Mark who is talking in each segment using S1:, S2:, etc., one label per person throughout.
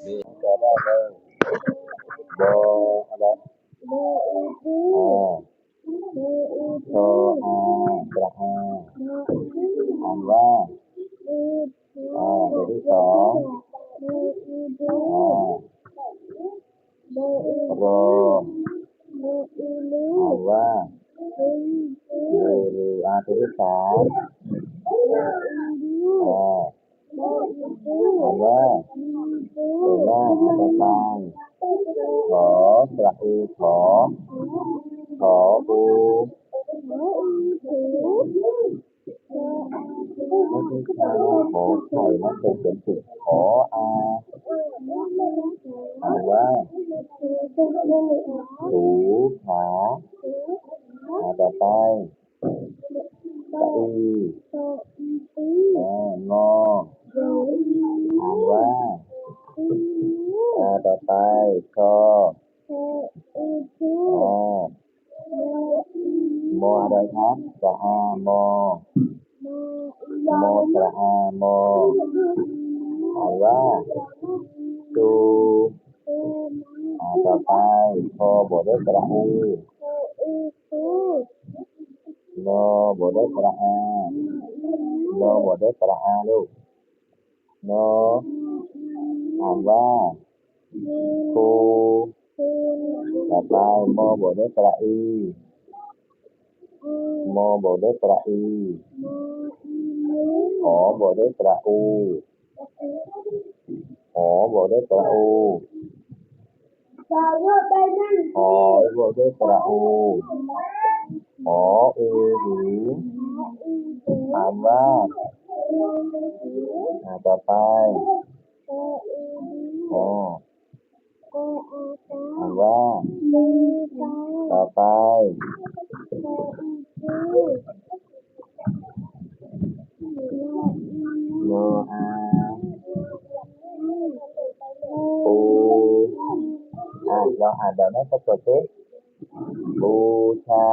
S1: นี่จะได้เลยโบอะไรโชอาตระอาอ่านว่าตัวที่สองโรอ่านว่าดูตัวที่สามอ่านว่าตัวแรกตัวกลางขอสระอูขออูไม่ใช่ชาขอไข่นะเป็นเขียนผิดขออาอ่านว่าถูขาต่อไปตะอีงออ่านว่าต่อไปชอมออะไรครับสระอามอสระอามออ่านว่าจูต่อไปพอบทด้วยสระอูโนบทด้วยสระอาโนบทด้วยสระอาลูกโนอ่านว่าคูต่อไปมอบทด้วยสระอีมอบทด้วยสระอีหอบทด้วยสระอูหอบทด้วยสระอูหอบทด้วยสระอูหออูหูอ่านว่าต่อไปอ่านว่าต่อไปโนอาปูเราอ่านแบบนั้นสะกดสิบูชา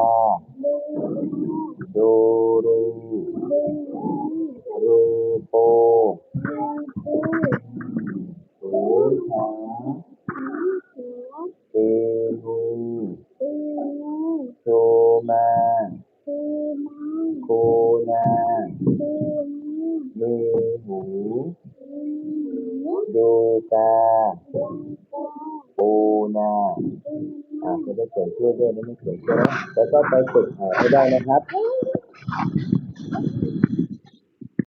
S1: ดูรูโปหูชาเตนูโชมาโคนามีหูดูกาปูนาจะได้เขียนชื่อด้วยนะไม่เขียนชื่อแล้วก็ไปฝึกให้ได้นะครับ